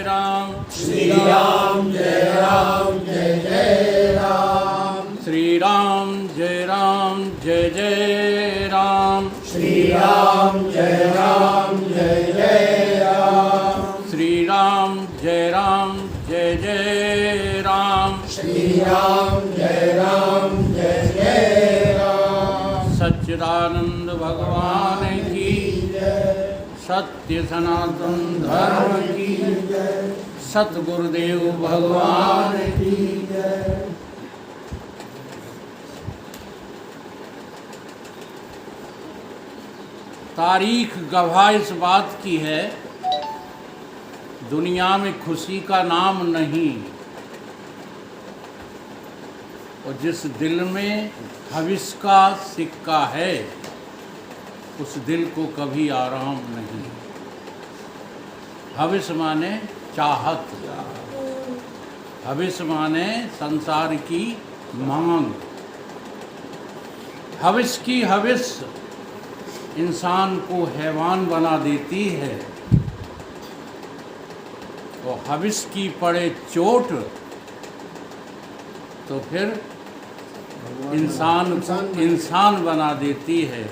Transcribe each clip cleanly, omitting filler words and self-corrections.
राम श्री राम जय राम जय जय राम। श्री राम जय राम जय जय राम। श्री राम जय राम जय जय राम। श्री राम जय राम जय जय राम। श्री राम जय राम जय जय राम। सच्चिदानंद भगवान की जय। सत्य सनातन धर्म की जय। सतगुरुदेव भगवान की जय। तारीख गवाह इस बात की है, दुनिया में खुशी का नाम नहीं, और जिस दिल में हविस का सिक्का है उस दिल को कभी आराम नहीं। हविस माने चाहत, हविस माने संसार की मांग। हविस की हविस इंसान को हैवान बना देती है, और हविस की पड़े चोट तो फिर इंसान बना देती है।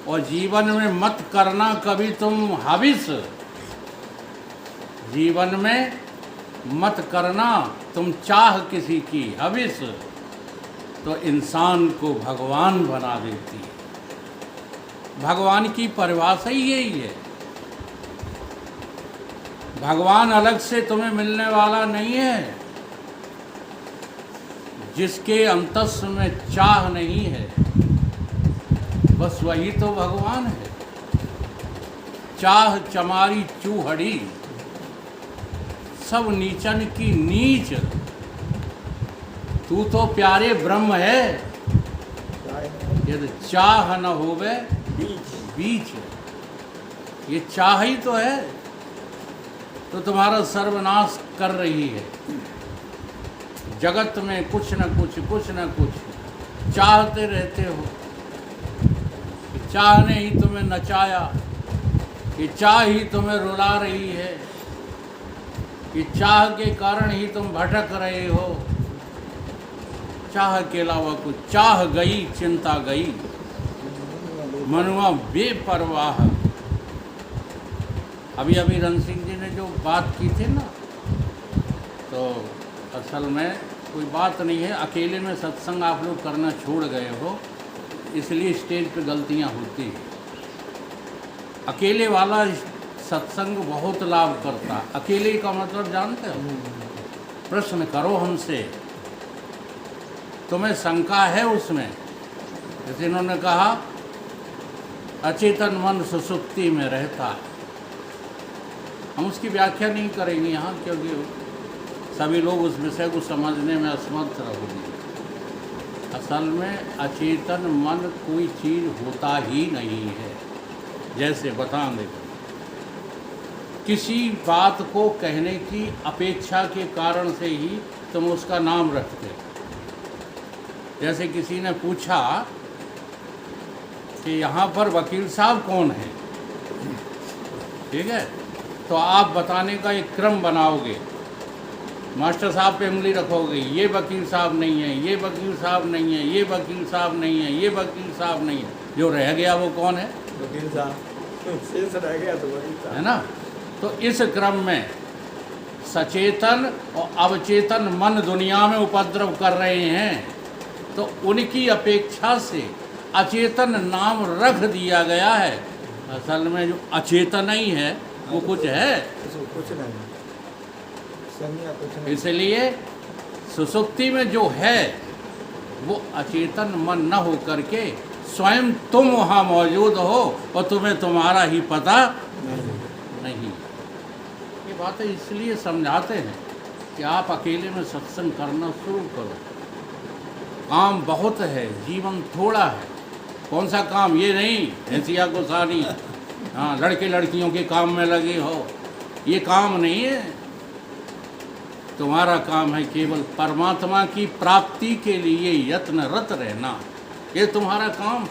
और जीवन में मत करना कभी तुम हविस, जीवन में मत करना तुम चाह किसी की हविस, तो इंसान को भगवान बना देती है। भगवान की परिभाषा ही यही है। भगवान अलग से तुम्हें मिलने वाला नहीं है। जिसके अंतस में चाह नहीं है बस वही तो भगवान है। चाह चमारी चूहड़ी सब नीचन की नीच, तू तो प्यारे ब्रह्म है। यदि चाह न होवे बीच, ये चाह ही तो है तो तुम्हारा सर्वनाश कर रही है। जगत में कुछ न कुछ चाहते रहते हो। चाह ने ही तुम्हें नचाया, ये चाह ही तुम्हें रुला रही है, ये चाह के कारण ही तुम भटक रहे हो। चाह के अलावा कुछ, चाह गई चिंता गई, मनुआ बेपरवाह। अभी रण सिंह जी ने जो बात की थी ना, तो असल में कोई बात नहीं है। अकेले में सत्संग आप लोग करना छोड़ गए हो, इसलिए स्टेज पे गलतियां होती हैं। अकेले वाला सत्संग बहुत लाभ करता। अकेले का मतलब जानते हो? प्रश्न करो हमसे, तुम्हें शंका है उसमें? जैसे इन्होंने कहा अचेतन मन सुसुप्ति में रहता। हम उसकी व्याख्या नहीं करेंगे यहाँ, क्योंकि सभी लोग उस विषय को समझने में असमर्थ रहोगे। असल में अचेतन मन कोई चीज़ होता ही नहीं है। जैसे बताएंगे, किसी बात को कहने की अपेक्षा के कारण से ही तुम उसका नाम रखते। जैसे किसी ने पूछा कि यहाँ पर वकील साहब कौन है, ठीक है, तो आप बताने का एक क्रम बनाओगे। मास्टर साहब पे उंगली रखोगे, ये वकील साहब नहीं है, ये वकील साहब नहीं है, ये वकील साहब नहीं है, ये वकील साहब नहीं है। जो रह गया वो कौन है? वकील साहब। शेष रह गया तो वकील साहब, है ना। तो इस क्रम में सचेतन और अवचेतन मन दुनिया में उपद्रव कर रहे हैं, तो उनकी अपेक्षा से अचेतन नाम रख दिया गया है। असल में जो अचेतन ही है वो कुछ है, कुछ नहीं। इसलिए सुसुप्ति में जो है वो अचेतन मन न हो करके स्वयं तुम वहाँ मौजूद हो और तुम्हें तुम्हारा ही पता नहीं। ये बातें इसलिए समझाते हैं कि आप अकेले में सत्संग करना शुरू करो। काम बहुत है, जीवन थोड़ा है। कौन सा काम? ये नहीं भैंसिया को सानी, हाँ लड़के लड़कियों के काम में लगे हो, ये काम नहीं है। तुम्हारा काम है केवल परमात्मा की प्राप्ति के लिए यत्नरत रहना, ये तुम्हारा काम।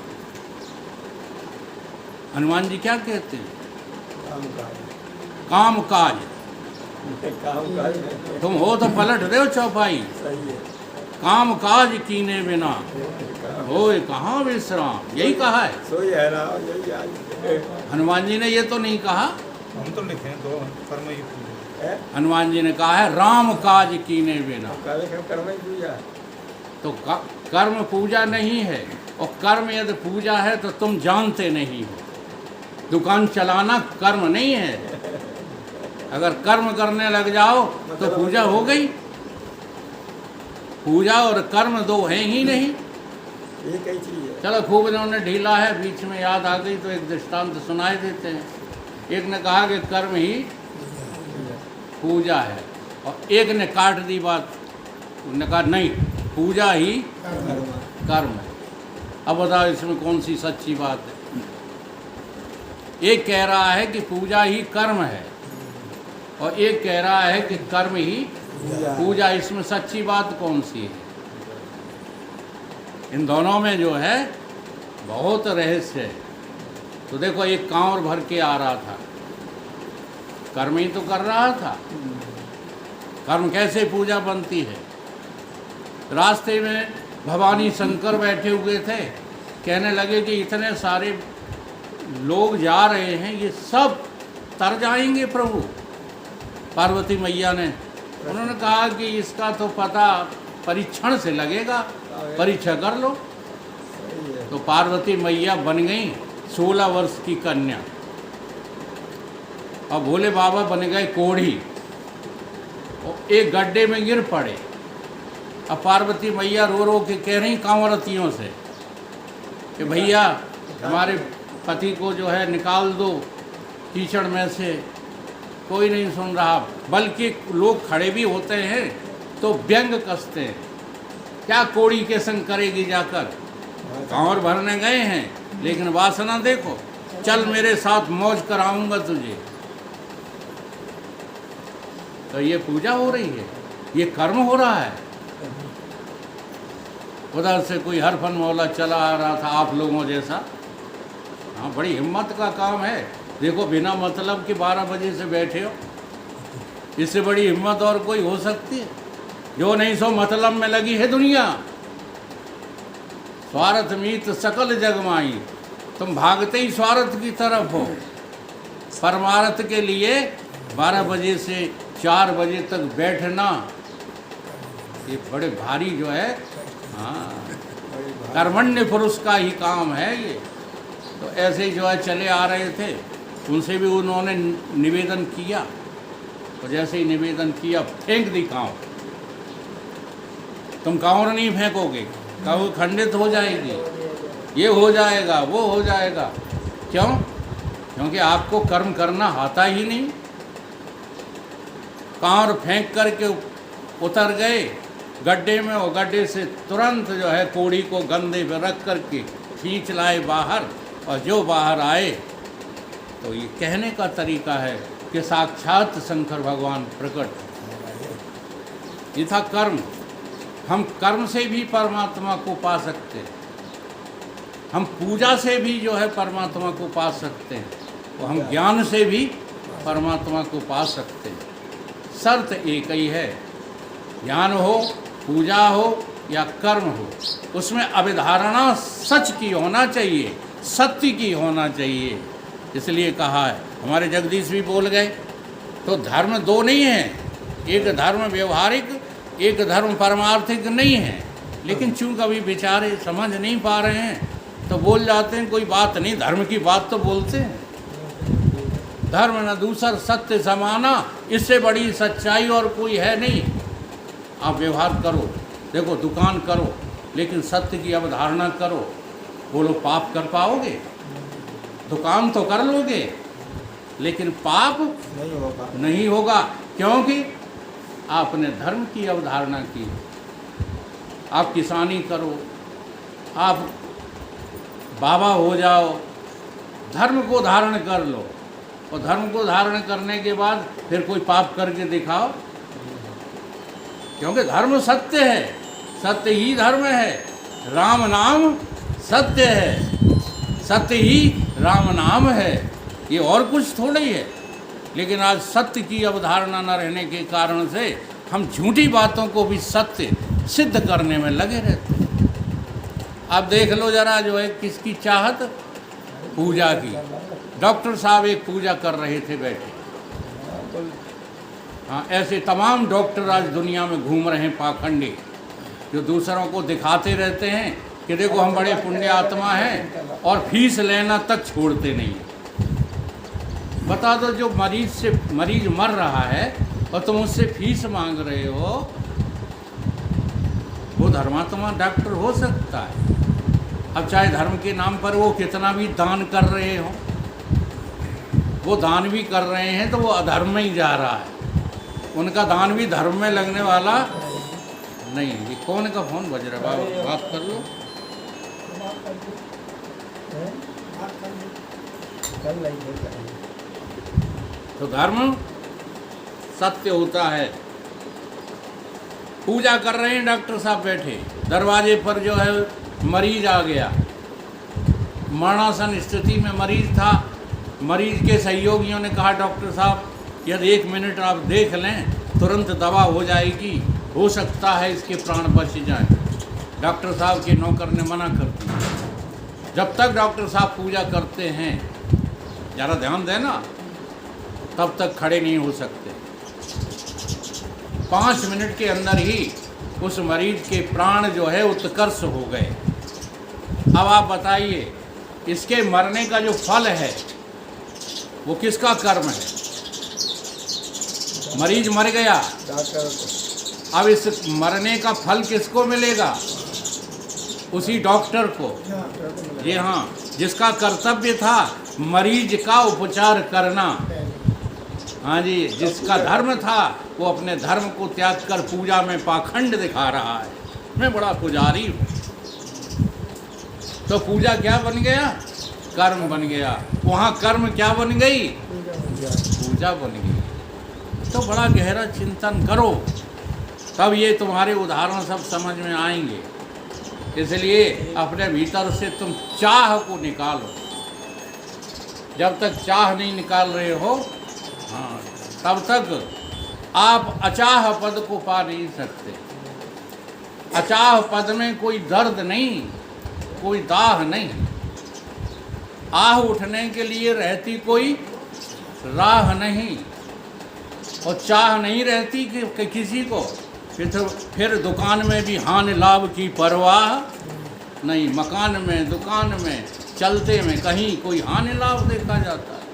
हनुमान जी क्या कहते हैं? काम काज। काम काज में तुम हो तो पलट दो चौपाई, सही है। काम काज कीने बिना होए कहाँ विश्राम, यही कहा है। सोई है राम, यही आज हनुमान जी ने ये तो नहीं कहा, हम तो लिखे हैं दो कर्म ही पूजा। है। हनुमान जी ने कहा है राम काज कीने बिना। कर्म ही पूजा। तो कर्म पूजा नहीं है, और कर्म यदि पूजा है तो तुम जानते नहीं हो। दुकान चलाना कर्म नहीं है। अगर कर्म करने लग जाओ तो पूजा हो गई। पूजा और कर्म दो हैं ही नहीं। ये कई चीज है। चलो खूब इन्होंने ढीला है, बीच में याद आ गई तो एक दृष्टांत सुनाई देते हैं। एक ने कहा कि कर्म ही पूजा है, और एक ने काट दी बात, उन्होंने कहा नहीं, पूजा ही कर्म है। अब बताओ इसमें कौन सी सच्ची बात है। एक कह रहा है कि पूजा ही कर्म है, और एक कह रहा है कि कर्म ही पूजा। इसमें सच्ची बात कौन सी है? इन दोनों में जो है बहुत रहस्य है। तो देखो, एक कांवर भर के आ रहा था, कर्म ही तो कर रहा था। कर्म कैसे पूजा बनती है? रास्ते में भवानी शंकर बैठे हुए थे, कहने लगे कि इतने सारे लोग जा रहे हैं, ये सब तर जाएंगे प्रभु। पार्वती मैया ने, उन्होंने कहा कि इसका तो पता परीक्षण से लगेगा, परीक्षा कर लो। तो पार्वती मैया बन गई 16 वर्ष की कन्या, और भोले बाबा बन गए कोढ़ी, और एक गड्ढे में गिर पड़े। अब पार्वती मैया रो रो के कह रही कांवरतियों से कि भैया हमारे पति को जो है निकाल दो कीचड़ में से। कोई नहीं सुन रहा, बल्कि लोग खड़े भी होते हैं तो व्यंग कसते हैं, क्या कोड़ी के संग करेगी जाकर। कांवर भरने गए हैं, लेकिन वासना देखो, चल मेरे साथ मौज कराऊंगा तुझे। तो ये पूजा हो रही है, ये कर्म हो रहा है। उधर से कोई हरफन मौला चला आ रहा था आप लोगों जैसा। हाँ, बड़ी हिम्मत का काम है। देखो, बिना मतलब के 12 बजे से बैठे हो, इससे बड़ी हिम्मत और कोई हो सकती है? जो नहीं सो मतलब में लगी है दुनिया। स्वार्थ मीत सकल जगमाई, तुम भागते ही स्वार्थ की तरफ हो। परमार्थ के लिए 12 बजे से 4 बजे तक बैठना, ये बड़े भारी जो है, हाँ, कर्मण्य पुरुष का ही काम है ये। तो ऐसे ही जो है चले आ रहे थे, उनसे भी उन्होंने निवेदन किया, तो जैसे ही निवेदन किया फेंक दी कांव। तुम कांवर नहीं फेंकोगे, कांव खंडित हो जाएगी, ये हो जाएगा, वो हो जाएगा। क्यों? क्योंकि आपको कर्म करना आता ही नहीं। कांवर फेंक करके उतर गए गड्ढे में, और गड्ढे से तुरंत जो है कोड़ी को गंदे पे रख करके खींच लाए बाहर। और जो बाहर आए तो ये कहने का तरीका है कि साक्षात शंकर भगवान प्रकट। ये था कर्म। हम कर्म से भी परमात्मा को पा सकते हैं, हम पूजा से भी जो है परमात्मा को पा सकते हैं, और हम ज्ञान से भी परमात्मा को पा सकते हैं। शर्त एक ही है, ज्ञान हो, पूजा हो या कर्म हो, उसमें अभिधारणा सच की होना चाहिए, सत्य की होना चाहिए। इसलिए कहा है, हमारे जगदीश भी बोल गए, तो धर्म दो नहीं है, एक धर्म व्यवहारिक, एक धर्म परमार्थिक नहीं है। लेकिन चूँकि अभी बेचारे समझ नहीं पा रहे हैं तो बोल जाते हैं कोई बात नहीं, धर्म की बात तो बोलते हैं। धर्म न दूसर सत्य समाना, इससे बड़ी सच्चाई और कोई है नहीं। आप व्यवहार करो, देखो दुकान करो, लेकिन सत्य की अवधारणा करो। बोलो पाप कर पाओगे? दुकान तो कर लोगे, लेकिन पाप नहीं होगा। क्योंकि आपने धर्म की अवधारणा की। आप किसानी करो, आप बाबा हो जाओ, धर्म को धारण कर लो, और धर्म को धारण करने के बाद फिर कोई पाप करके दिखाओ। क्योंकि धर्म सत्य है, सत्य ही धर्म है। राम नाम सत्य है, सत्य ही राम नाम है। ये और कुछ थोड़ा ही है। लेकिन आज सत्य की अवधारणा न रहने के कारण से हम झूठी बातों को भी सत्य सिद्ध करने में लगे रहते हैं। आप देख लो जरा, जो है किसकी चाहत, पूजा की। डॉक्टर साहब एक पूजा कर रहे थे बैठे। हाँ, ऐसे तमाम डॉक्टर आज दुनिया में घूम रहे हैं पाखंडी, जो दूसरों को दिखाते रहते हैं कि देखो हम बड़े पुण्य आत्मा हैं, और फीस लेना तक छोड़ते नहीं। बता दो, जो मरीज मर रहा है और तुम उससे फीस मांग रहे हो, वो धर्मात्मा डॉक्टर हो सकता है? अब चाहे धर्म के नाम पर वो कितना भी दान कर रहे हो, वो दान भी कर रहे हैं तो वो अधर्म में ही जा रहा है। उनका दान भी धर्म में लगने वाला नहीं। ये कौन का फोन बज रहा है? बाबा बात कर लो। तो धर्म सत्य होता है। पूजा कर रहे हैं डॉक्टर साहब बैठे, दरवाजे पर जो है मरीज आ गया, मरणासन स्थिति में मरीज था। मरीज के सहयोगियों ने कहा डॉक्टर साहब यदि 1 मिनट आप देख लें, तुरंत दवा हो जाएगी, हो सकता है इसके प्राण बच जाएं। डॉक्टर साहब के नौकर ने मना कर दिया। जब तक डॉक्टर साहब पूजा करते हैं, ज़रा ध्यान देना, तब तक खड़े नहीं हो सकते। 5 मिनट के अंदर ही उस मरीज के प्राण जो है उत्कर्ष हो गए। अब आप बताइए, इसके मरने का जो फल है वो किसका कर्म है? मरीज मर गया, अब इस मरने का फल किसको मिलेगा? उसी डॉक्टर को। जी हाँ, जिसका कर्तव्य था मरीज का उपचार करना। हाँ जी, जिसका धर्म था वो अपने धर्म को त्याग कर पूजा में पाखंड दिखा रहा है। मैं बड़ा पुजारी हूँ। तो पूजा क्या बन गया? कर्म बन गया। वहाँ कर्म क्या बन गई? पूजा बन गई। तो बड़ा गहरा चिंतन करो, तब ये तुम्हारे उदाहरण सब समझ में आएंगे। इसलिए अपने भीतर से तुम चाह को निकालो। जब तक चाह नहीं निकाल रहे हो, हाँ, तब तक आप अचाह पद को पा नहीं सकते। अचाह पद में कोई दर्द नहीं, कोई दाह नहीं। आह उठने के लिए रहती कोई राह नहीं, और चाह नहीं रहती कि किसी को। फिर दुकान में भी हानि लाभ की परवाह नहीं। मकान में, दुकान में, चलते में कहीं कोई हानि लाभ देखा जाता है।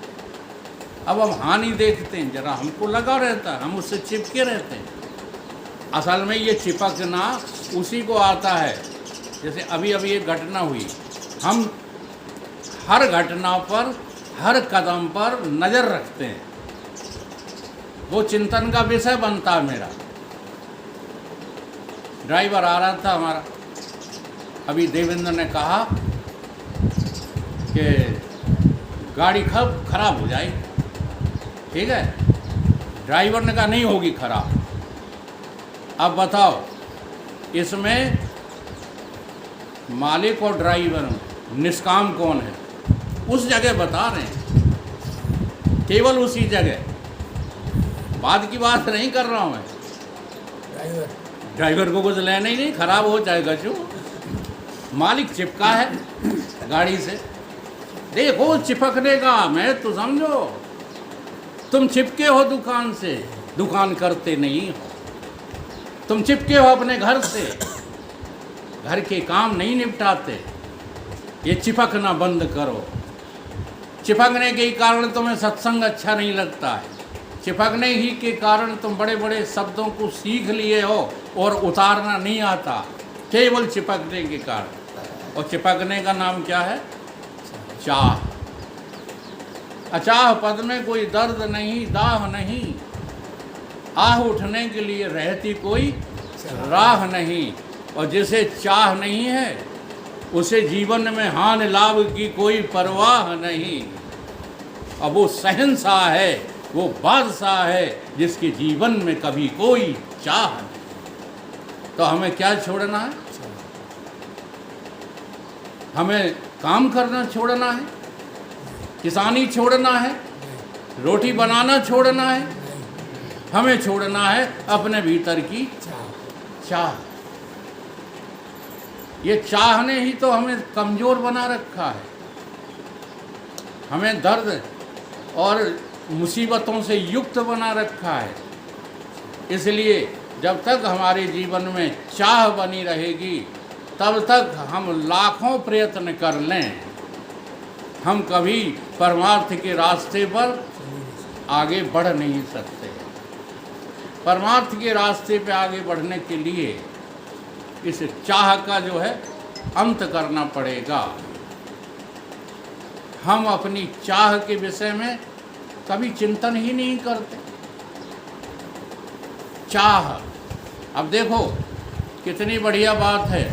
अब हम हानि देखते हैं, जरा हमको लगा रहता है, हम उससे चिपके रहते हैं। असल में ये चिपकना उसी को आता है। जैसे अभी अभी एक घटना हुई, हम हर घटना पर, हर कदम पर नज़र रखते हैं। वो चिंतन का विषय बनता है मेरा। ड्राइवर आ रहा था हमारा, अभी देवेंद्र ने कहा कि गाड़ी कब खराब हो जाएगी। ठीक है, ड्राइवर ने कहा नहीं होगी खराब। अब बताओ, इसमें मालिक और ड्राइवर निष्काम कौन है? उस जगह बता रहे हैं, केवल उसी जगह। बाद की बात नहीं कर रहा हूँ मैं। ड्राइवर को कुछ लेना ही नहीं, खराब हो जाएगा जो। मालिक चिपका है गाड़ी से। देखो चिपकने का, मैं तो समझो तुम चिपके हो दुकान से, दुकान करते नहीं हो। तुम चिपके हो अपने घर से, घर के काम नहीं निपटाते। ये चिपकना बंद करो। चिपकने के कारण तुम्हें सत्संग अच्छा नहीं लगता है। चिपकने ही के कारण तुम बड़े बड़े शब्दों को सीख लिए हो और उतारना नहीं आता, केवल चिपकने के कारण। और चिपकने का नाम क्या है? चाह। अचाह पद में कोई दर्द नहीं, दाह नहीं। आह उठने के लिए रहती कोई राह नहीं। और जिसे चाह नहीं है, उसे जीवन में हानि लाभ की कोई परवाह नहीं। अब वो शहंशाह है, वो बादशाह है, जिसके जीवन में कभी कोई चाह नहीं। तो हमें क्या छोड़ना है? हमें काम करना छोड़ना है, किसानी छोड़ना है, रोटी बनाना छोड़ना है, हमें छोड़ना है अपने भीतर की चाह। ये चाह ने ही तो हमें कमज़ोर बना रखा है, हमें दर्द और मुसीबतों से युक्त बना रखा है। इसलिए जब तक हमारे जीवन में चाह बनी रहेगी, तब तक हम लाखों प्रयत्न कर लें, हम कभी परमार्थ के रास्ते पर आगे बढ़ नहीं सकते। परमार्थ के रास्ते पे आगे बढ़ने के लिए इस चाह का जो है अंत करना पड़ेगा। हम अपनी चाह के विषय में कभी चिंतन ही नहीं करते। चाह, अब देखो कितनी बढ़िया बात है।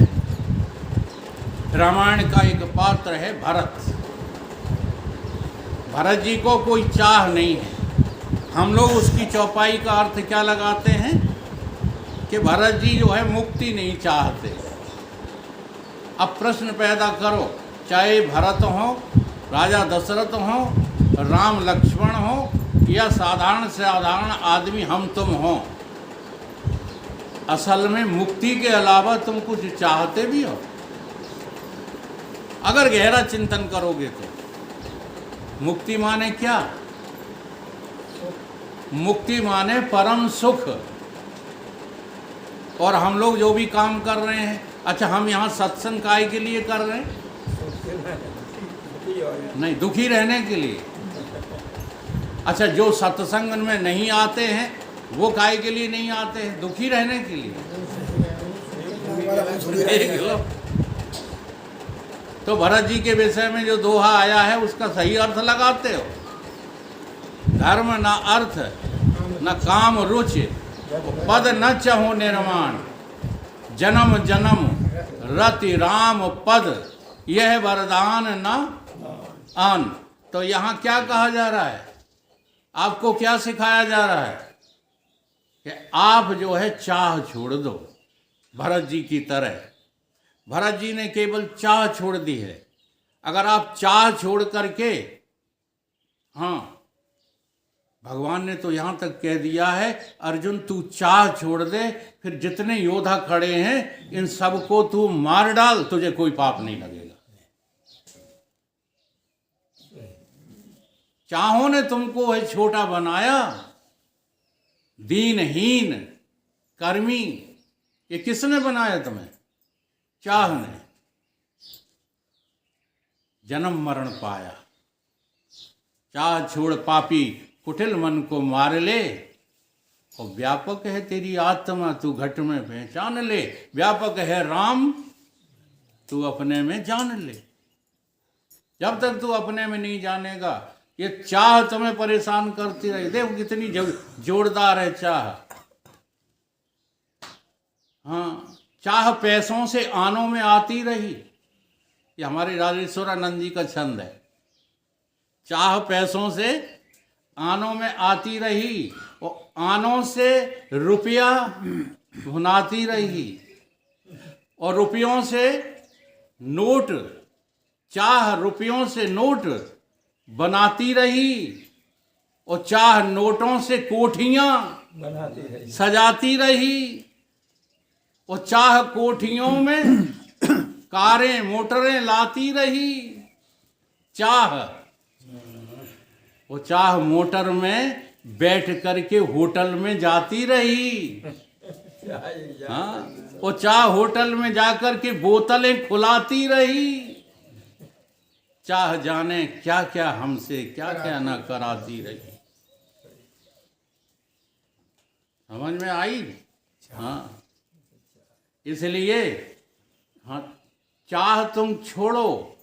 रामायण का एक पात्र है भरत। भरत जी को कोई चाह नहीं है। हम लोग उसकी चौपाई का अर्थ क्या लगाते हैं कि भरत जी जो है मुक्ति नहीं चाहते। अब प्रश्न पैदा करो, चाहे भरत हो, राजा दशरथ हो, राम लक्ष्मण हो, या साधारण से साधारण आदमी हम तुम हो, असल में मुक्ति के अलावा तुम कुछ चाहते भी हो? अगर गहरा चिंतन करोगे तो मुक्ति माने क्या? मुक्ति माने परम सुख। और हम लोग जो भी काम कर रहे हैं, अच्छा हम यहाँ सत्संग काय के लिए कर रहे हैं? नहीं, दुखी रहने के लिए। अच्छा, जो सत्संग में नहीं आते हैं वो काय के लिए नहीं आते हैं? दुखी रहने के लिए। देख लो, तो भरत जी के विषय में जो दोहा आया है उसका सही अर्थ लगाते हो। धर्म न अर्थ न काम रुचि, पद न चहो निर्माण, जन्म जन्म रति राम पद, यह वरदान न आन। तो यहाँ क्या कहा जा रहा है? आपको क्या सिखाया जा रहा है कि आप जो है चाह छोड़ दो, भरत जी की तरह। भरत जी ने केवल चाह छोड़ दी है। अगर आप चाह छोड़ करके, हाँ, भगवान ने तो यहाँ तक कह दिया है, अर्जुन तू चाह छोड़ दे, फिर जितने योद्धा खड़े हैं इन सबको तू मार डाल, तुझे कोई पाप नहीं लगेगा। चाहों ने तुमको है छोटा बनाया, दीनहीन कर्मी। ये किसने बनाया तुम्हें? चाह ने। जन्म मरण पाया, चाह छोड़ पापी कुटिल मन को मार ले, और व्यापक है तेरी आत्मा तू घट में पहचान ले। व्यापक है राम तू अपने में जान ले। जब तक तू अपने में नहीं जानेगा, ये चाह तुम्हें परेशान करती रही। देखो कितनी जोरदार है चाह। हाँ, चाह पैसों से आनों में आती रही। ये हमारे राजेश्वरानंद जी का छंद है। चाह पैसों से आनों में आती रही, और आनों से रुपया भुनाती रही, और रुपयों से नोट, चाह रुपयों से नोट बनाती रही, और चाह नोटों से कोठियां सजाती रही, और चाह कोठियों में कारें मोटरें लाती रही। चाह, वो चाह मोटर में बैठ करके होटल में जाती रही। हाँ, वो चाह होटल में जाकर के बोतलें खुलाती रही। चाह जाने क्या क्या हमसे क्या क्या ना कराती रही। समझ में आई? हाँ, इसलिए हाँ, चाह तुम छोड़ो।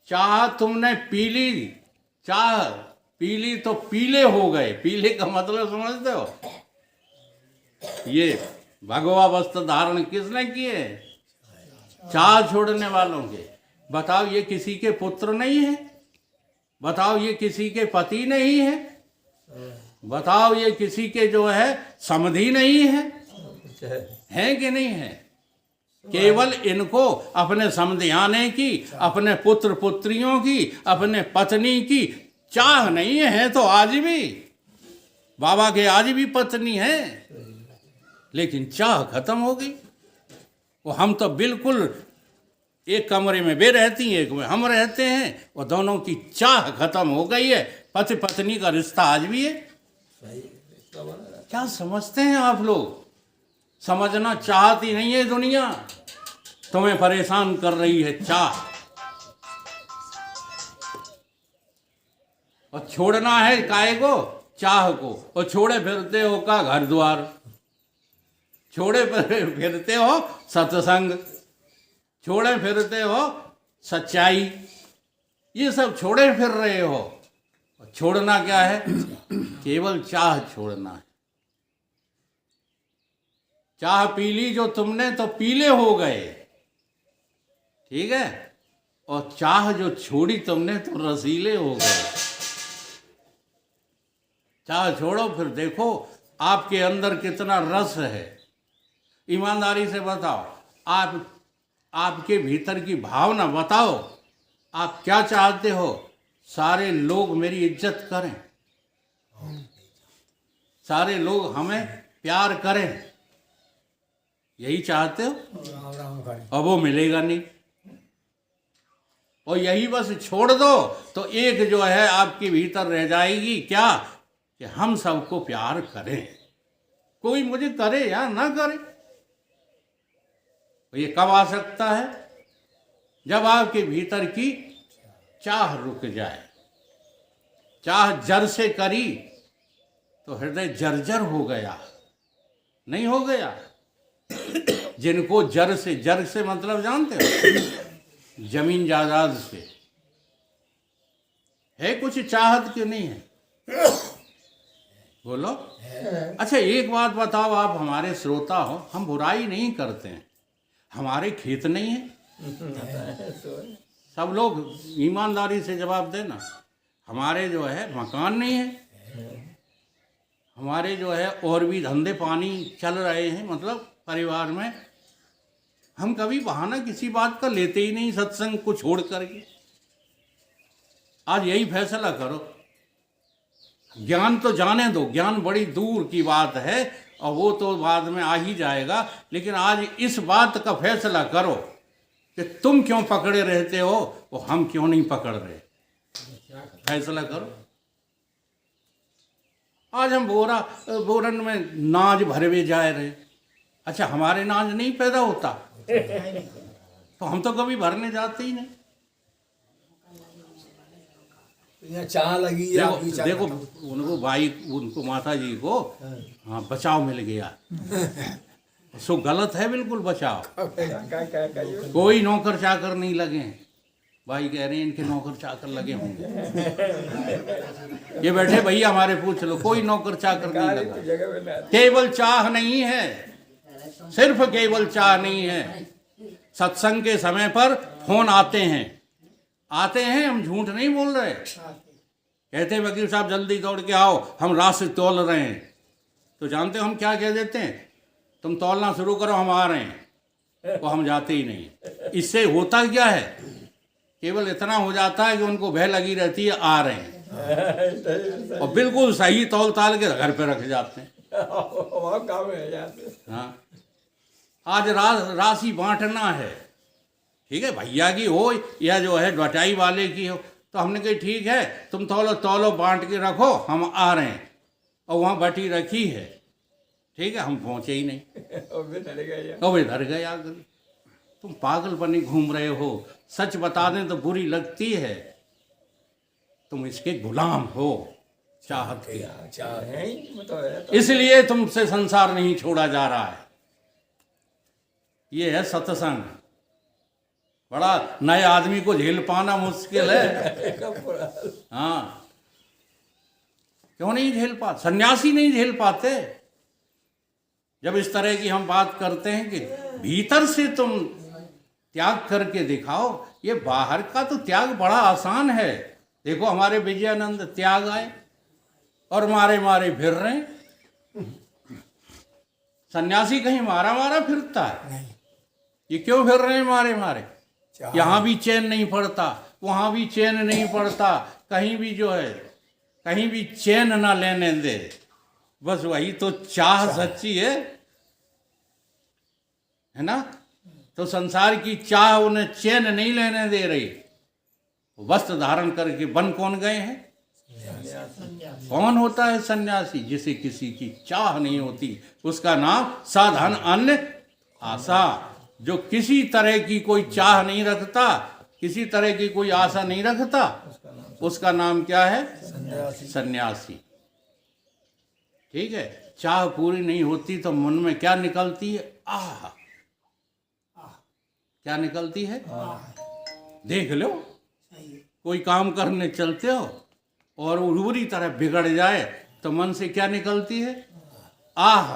चाह तुमने पीली, चाह पीली तो पीले हो गए। पीले का मतलब समझते हो? ये भगवा वस्त्र धारण किसने किए? चाह छोड़ने वालों के। बताओ ये किसी के पुत्र नहीं है? बताओ ये किसी के पति नहीं है? बताओ ये किसी के जो है समधि नहीं है कि नहीं है? केवल इनको अपने समधियाने की, अपने पुत्र पुत्रियों की, अपने पत्नी की चाह नहीं है तो आज भी बाबा के आज भी पत्नी है, लेकिन चाह खत्म हो गई। वो हम तो बिल्कुल एक कमरे में वे रहती हैं, एक में हम रहते हैं, और दोनों की चाह खत्म हो गई है। पति पत्नी का रिश्ता आज भी है। क्या समझते हैं आप लोग? समझना चाहती नहीं है दुनिया, तुम्हें परेशान कर रही है चाह। और छोड़ना है काहे को? चाह को। और छोड़े फिरते हो का घर द्वार, छोड़े फिरते हो सत्संग, छोड़े फिरते हो सच्चाई, ये सब छोड़े फिर रहे हो। और छोड़ना क्या है? केवल चाह छोड़ना है। चाह पी ली जो तुमने तो पीले हो गए, ठीक है, और चाह जो छोड़ी तुमने तो रसीले हो गए। चाह छोड़ो, फिर देखो आपके अंदर कितना रस है। ईमानदारी से बताओ, आपके भीतर की भावना बताओ, आप क्या चाहते हो? सारे लोग मेरी इज्जत करें, सारे लोग हमें प्यार करें, यही चाहते हो? अब वो मिलेगा नहीं। और यही बस छोड़ दो तो एक जो है आपके भीतर रह जाएगी, क्या? कि हम सबको प्यार करें, कोई मुझे करे या ना करे। ये कब आ सकता है? जब आपके भीतर की चाह रुक जाए। चाह जर से करी तो हृदय जर्जर हो गया, नहीं हो गया? जिनको जर से मतलब जानते हो? जमीन जायदाद से है कुछ चाहत क्यों नहीं है? बोलो। अच्छा एक बात बताओ, आप हमारे श्रोता हो, हम बुराई नहीं करते हैं, हमारे खेत नहीं है? सब लोग ईमानदारी से जवाब देना। हमारे जो है मकान नहीं है, हमारे जो है और भी धंधे पानी चल रहे हैं, मतलब परिवार में। हम कभी बहाना किसी बात का लेते ही नहीं सत्संग को छोड़ करके। आज यही फैसला करो। ज्ञान तो जाने दो, ज्ञान बड़ी दूर की बात है और वो तो बाद में आ ही जाएगा, लेकिन आज इस बात का फैसला करो कि तुम क्यों पकड़े रहते हो, वो हम क्यों नहीं पकड़ रहे। फैसला करो। आज हम बोरन में नाज भरवे जाए रहे। अच्छा हमारे नाज नहीं पैदा होता तो हम तो कभी भरने जाते ही नहीं। चाह लगी है। देखो उनको भाई, उनको माता जी को हाँ बचाव मिल गया। सो गलत है बिल्कुल बचाव। कोई नौकर चाकर नहीं लगे हैं। भाई कह रहे हैं इनके नौकर चाकर लगे होंगे। ये बैठे भैया हमारे पूछ लो, कोई नौकर चाकर नहीं लगा। केवल चाह नहीं है, सिर्फ केवल चाह नहीं है। सत्संग के समय पर फोन आते हैं, हम झूठ नहीं बोल रहे। कहते हैं वकील साहब जल्दी दौड़ के आओ, हम राशि तौल रहे हैं। तो जानते हो हम क्या कह देते हैं? तुम तौलना शुरू करो, हम आ रहे हैं। तो हम जाते ही नहीं। इससे होता क्या है? केवल इतना हो जाता है कि उनको भय लगी रहती है, आ रहे हैं, और बिल्कुल सही तौल ताल के घर पे रख जाते हैं। हाँ, आज राशि बांटना है, ठीक है, भैया की हो या जो है डटाई वाले की हो, तो हमने कही ठीक है तुम तौलो बांट के रखो, हम आ रहे हैं। और वहाँ बटी रखी है, ठीक है, हम पहुँचे ही नहीं। अब इधर गए आकर। तुम पागल बने घूम रहे हो। सच बता दें तो बुरी लगती है। तुम इसके गुलाम हो चाहत के, इसलिए तुमसे संसार नहीं छोड़ा जा रहा है। ये है सत्संग। बड़ा नए आदमी को झेल पाना मुश्किल है। हाँ, क्यों नहीं झेल पाते? सन्यासी नहीं झेल पाते। जब इस तरह की हम बात करते हैं कि भीतर से तुम त्याग करके दिखाओ, ये बाहर का तो त्याग बड़ा आसान है। देखो हमारे विजयानंद त्याग आए और मारे फिर रहे हैं। सन्यासी कहीं मारा फिरता है? ये क्यों फिर रहे हैं मारे? यहाँ भी चैन नहीं पड़ता, वहाँ भी चैन नहीं पड़ता, कहीं भी जो है कहीं भी चैन ना लेने दे। बस वही तो चाह सच्ची है ना। तो संसार की चाह उन्हें चैन नहीं लेने दे रही। वस्त्र धारण करके बन कौन गए हैं? कौन होता है सन्यासी? जिसे किसी की चाह नहीं होती, उसका नाम साधन अन्न आशा। जो किसी तरह की कोई चाह नहीं रखता, किसी तरह की कोई आशा नहीं रखता, उसका नाम क्या है? सन्यासी। ठीक है। चाह पूरी नहीं होती तो मन में क्या निकलती है? आह। क्या निकलती है? देख लो, कोई काम करने चलते हो और वो बुरी तरह बिगड़ जाए तो मन से क्या निकलती है? आह।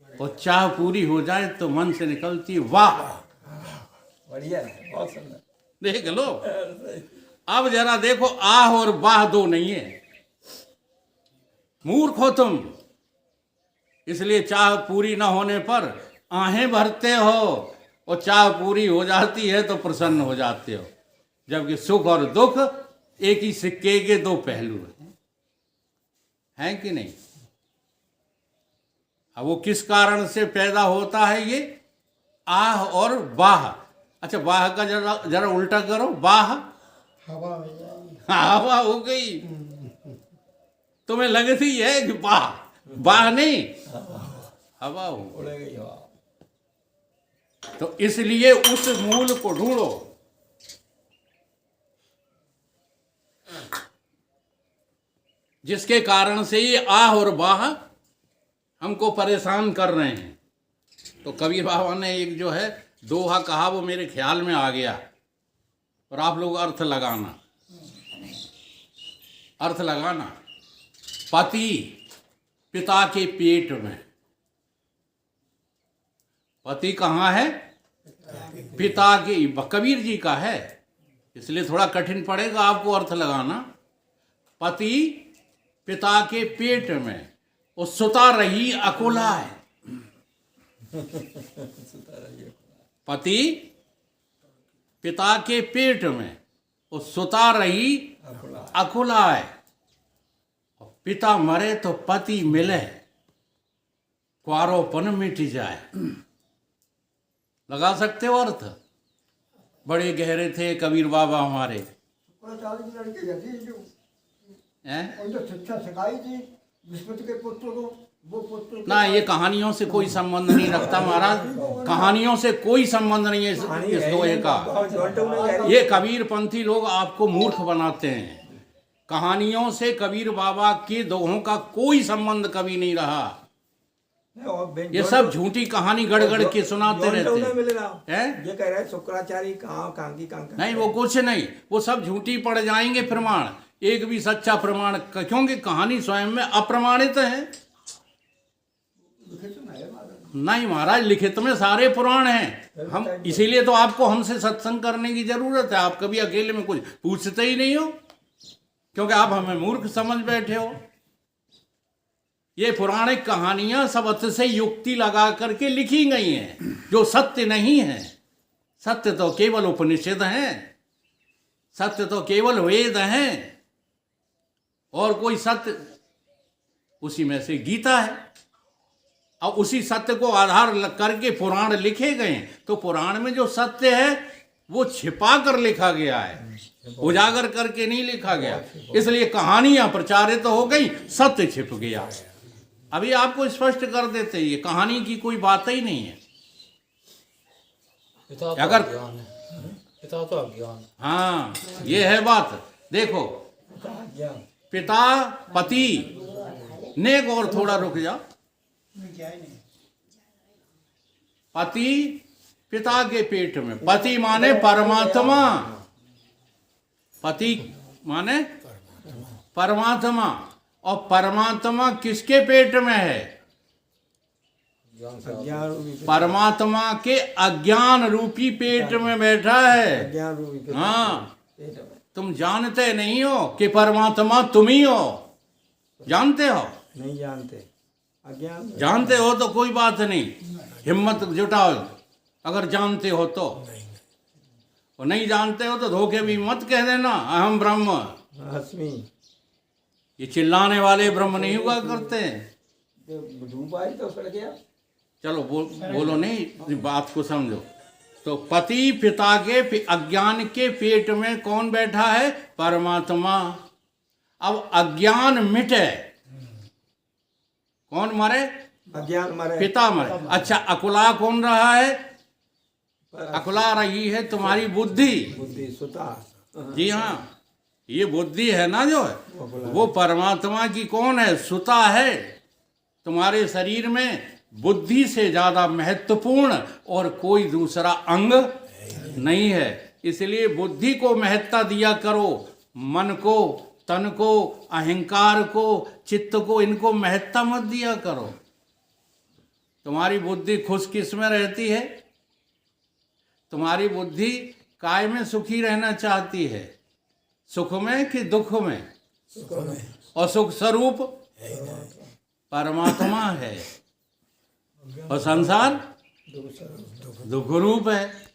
और चाह पूरी हो जाए तो मन से निकलती है वाह। बढ़िया है, बहुत सुंदर। देख लो, अब जरा देखो, आह और वाह दो नहीं है। मूर्ख हो तुम, इसलिए चाह पूरी ना होने पर आहें भरते हो, और चाह पूरी हो जाती है तो प्रसन्न हो जाते हो। जबकि सुख और दुख एक ही सिक्के के दो पहलू हैं कि नहीं? अब वो किस कारण से पैदा होता है ये आह और वाह? अच्छा, वाह का जरा उल्टा करो। वाह हवा हो गई। तुम्हें लगती है कि वाह, वाह नहीं, हवा हो गई। उड़ गई हवा। तो इसलिए उस मूल को ढूंढो। जिसके कारण से ये आह और वाह हमको परेशान कर रहे हैं। तो कबीर बाबा ने एक जो है दोहा कहा, वो मेरे ख्याल में आ गया, और आप लोग अर्थ लगाना। अर्थ लगाना। पति पिता के पेट में। पति कहाँ है? पिता के। कबीर जी का है, इसलिए थोड़ा कठिन पड़ेगा आपको अर्थ लगाना। पति पिता के पेट में, वो सुता रही अकुला है। पति पिता के पेट में, वो सुता रही अकुला है। पिता मरे तो पति मिले, क्वारोपन मिट जाए। लगा सकते हो अर्थ? बड़े गहरे थे कबीर बाबा हमारे। शिक्षा सिखाई थी विस्पति के पुत्र को, वो पुत्र ना, ये कहानियों से कोई संबंध नहीं रखता महाराज। कहानियों से कोई संबंध नहीं है इस दोहे का। ये कबीर पंथी लोग आपको मूर्ख बनाते हैं। कहानियों से कबीर बाबा के दोहों का कोई संबंध कभी नहीं रहा। ये सब झूठी कहानी गड़गड़ के सुनाते रहते हैं। ये कह रहे हैं शुक्राचार्य कहाँ नहीं, वो कुछ नहीं, वो सब झूठी पड़ जाएंगे प्रमाण। एक भी सच्चा प्रमाण, क्योंकि कहानी स्वयं में अप्रमाणित है। नहीं महाराज, लिखित में सारे पुराण हैं। हम इसीलिए तो आपको हमसे सत्संग करने की जरूरत है। आप कभी अकेले में कुछ पूछते ही नहीं हो, क्योंकि आप हमें मूर्ख समझ बैठे हो। ये पुराणिक कहानियां सब अर्थ से युक्ति लगा करके लिखी गई हैं, जो सत्य नहीं है। सत्य तो केवल उपनिषद हैं, सत्य तो केवल वेद हैं, और कोई सत्य उसी में से गीता है। और उसी सत्य को आधार करके पुराण लिखे गए। तो पुराण में जो सत्य है वो छिपा कर लिखा गया है, उजागर करके नहीं लिखा गया। इसलिए कहानियां प्रचारित हो गई, सत्य छिप गया। अभी आपको स्पष्ट कर देते, ये कहानी की कोई बात ही नहीं है। अगर पिता तो अज्ञान। हाँ, ये है बात। देखो, पिता पति नेक, और थोड़ा रुक जाओ। पति पिता के पेट में। पति माने परमात्मा। पति माने परमात्मा। और परमात्मा किसके पेट में है? परमात्मा के अज्ञान रूपी पेट में बैठा है। हाँ, तुम जानते नहीं हो कि परमात्मा तुम ही हो। जानते हो? नहीं जानते। अज्ञान। जानते हो तो कोई बात नहीं, हिम्मत जुटाओ अगर जानते हो तो। और नहीं जानते हो तो धोखे भी मत कह देना अहम ब्रह्म। अस्मी ये चिल्लाने वाले ब्रह्म नहीं हुआ करते हैं। जब धूप आई तो सड़ गया। चलो बोलो नहीं, बात को समझो। तो पति पिता के अज्ञान के पेट में कौन बैठा है? परमात्मा। अब अज्ञान मिटे, कौन मरे? अज्ञान मरे, पिता मरे। अच्छा, अकुला कौन रहा है? अकुला रही है तुम्हारी बुद्धि। बुद्धि सुता। जी हाँ, ये बुद्धि है ना जो है, वो परमात्मा की कौन है? सुता है। तुम्हारे शरीर में बुद्धि से ज्यादा महत्वपूर्ण और कोई दूसरा अंग नहीं है। इसलिए बुद्धि को महत्ता दिया करो, मन को, तन को, अहंकार को, चित्त को, इनको महत्ता मत दिया करो। तुम्हारी बुद्धि खुश किस में रहती है? तुम्हारी बुद्धि काय में सुखी रहना चाहती है? सुख में कि दुख में? और सुख स्वरूप परमात्मा है और संसार दुख रूप है।